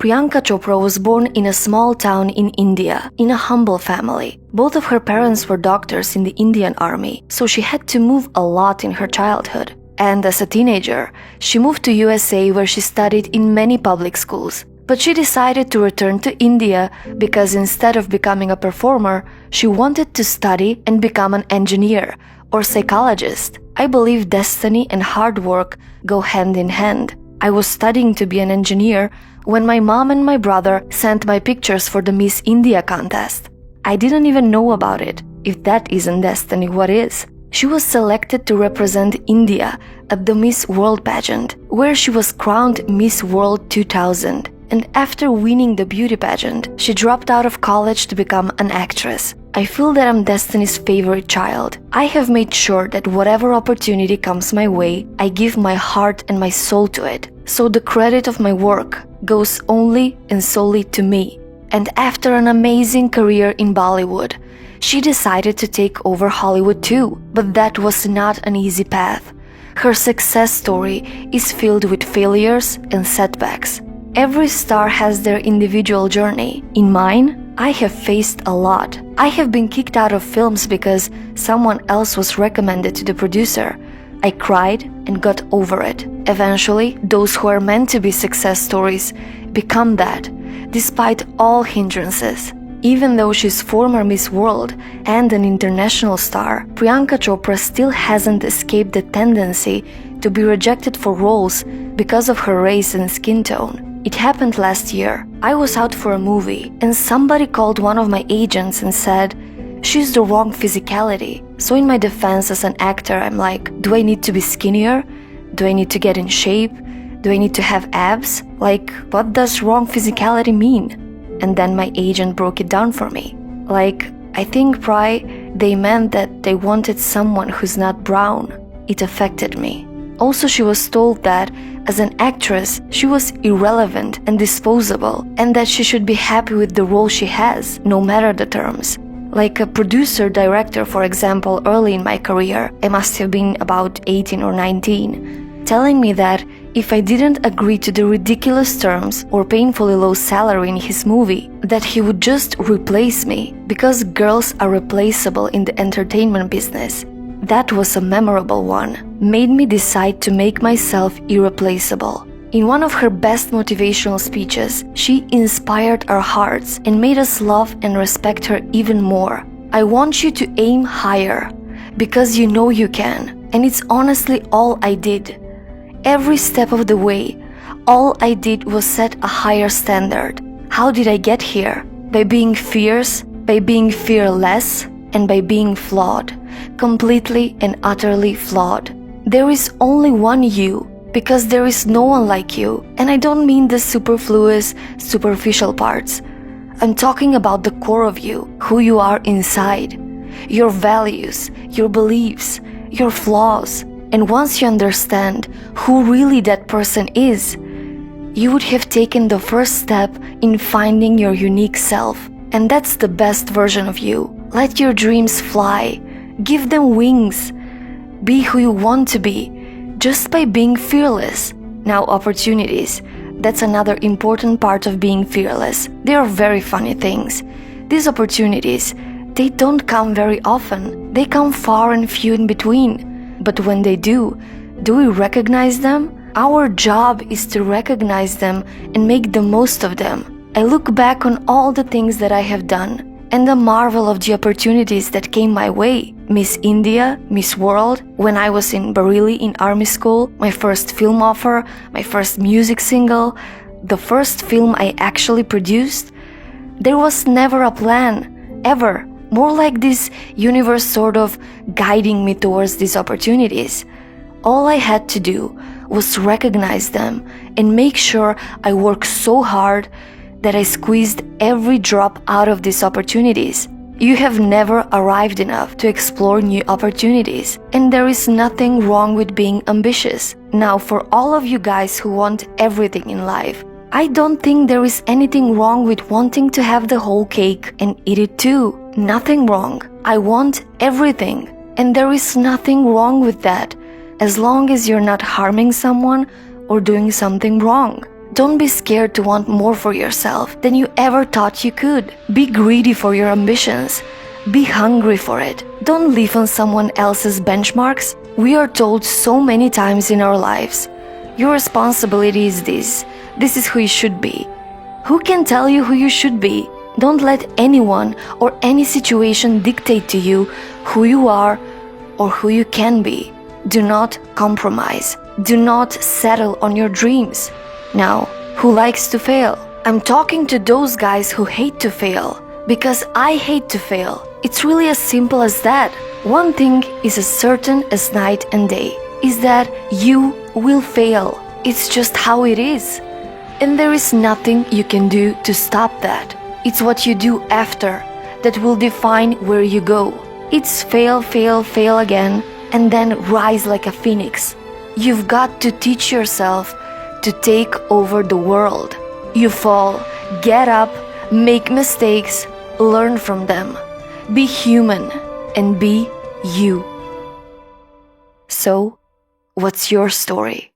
Priyanka Chopra was born in a small town in India, in a humble family. Both of her parents were doctors in the Indian army, so she had to move a lot in her childhood. And as a teenager, she moved to USA where she studied in many public schools. But she decided to return to India because instead of becoming a performer, she wanted to study and become an engineer or psychologist. I believe destiny and hard work go hand in hand. I was studying to be an engineer when my mom and my brother sent my pictures for the Miss India contest. I didn't even know about it. If that isn't destiny, what is? She was selected to represent India at the Miss World pageant, where she was crowned Miss World 2000. And after winning the beauty pageant, she dropped out of college to become an actress. I feel that I'm Destiny's favorite child. I have made sure that whatever opportunity comes my way, I give my heart and my soul to it. So the credit of my work goes only and solely to me. And after an amazing career in Bollywood, she decided to take over Hollywood too. But that was not an easy path. Her success story is filled with failures and setbacks. Every star has their individual journey. In mine, I have faced a lot. I have been kicked out of films because someone else was recommended to the producer. I cried and got over it. Eventually, those who are meant to be success stories become that, despite all hindrances. Even though she's former Miss World and an international star, Priyanka Chopra still hasn't escaped the tendency to be rejected for roles because of her race and skin tone. It happened last year. I was out for a movie and somebody called one of my agents and said, "She's the wrong physicality." So in my defense as an actor, I'm like, do I need to be skinnier? Do I need to get in shape? Do I need to have abs? Like, what does wrong physicality mean? And then my agent broke it down for me. Like, I think they meant that they wanted someone who's not brown. It affected me. Also, she was told that as an actress, she was irrelevant and disposable, and that she should be happy with the role she has, no matter the terms. Like a producer, director, for example, early in my career, I must have been about 18 or 19, telling me that if I didn't agree to the ridiculous terms or painfully low salary in his movie, that he would just replace me, because girls are replaceable in the entertainment business. That was a memorable one, made me decide to make myself irreplaceable. In one of her best motivational speeches, she inspired our hearts and made us love and respect her even more. I want you to aim higher, because you know you can, and it's honestly all I did. Every step of the way, all I did was set a higher standard. How did I get here? By being fierce, by being fearless, and by being flawed. Completely and utterly flawed. There is only one you, because there is no one like you. And I don't mean the superfluous, superficial parts. I'm talking about the core of you, who you are inside. Your values, your beliefs, your flaws. And once you understand who really that person is, you would have taken the first step in finding your unique self. And that's the best version of you. Let your dreams fly. Give them wings. Be who you want to be, just by being fearless. Now, opportunities. That's another important part of being fearless. They are very funny things. These opportunities, they don't come very often. They come far and few in between. But when they do we recognize them? Our job is to recognize them and make the most of them. I look back on all the things that I have done and the marvel of the opportunities that came my way. Miss India, Miss World, when I was in Bareilly in army school, my first film offer, my first music single, the first film I actually produced. There was never a plan, ever. More like this universe sort of guiding me towards these opportunities. All I had to do was recognize them and make sure I worked so hard that I squeezed every drop out of these opportunities. You have never arrived enough to explore new opportunities, and there is nothing wrong with being ambitious. Now, for all of you guys who want everything in life, I don't think there is anything wrong with wanting to have the whole cake and eat it too. Nothing wrong. I want everything, and there is nothing wrong with that, as long as you're not harming someone or doing something wrong. Don't be scared to want more for yourself than you ever thought you could. Be greedy for your ambitions. Be hungry for it. Don't live on someone else's benchmarks. We are told so many times in our lives, your responsibility is this. This is who you should be. Who can tell you who you should be? Don't let anyone or any situation dictate to you who you are or who you can be. Do not compromise. Do not settle on your dreams. Now, who likes to fail? I'm talking to those guys who hate to fail, because I hate to fail. It's really as simple as that. One thing is as certain as night and day, is that you will fail. It's just how it is. And there is nothing you can do to stop that. It's what you do after that will define where you go. It's fail, fail, fail again, and then rise like a phoenix. You've got to teach yourself to take over the world. You fall, get up, make mistakes, learn from them. Be human and be you. So, what's your story?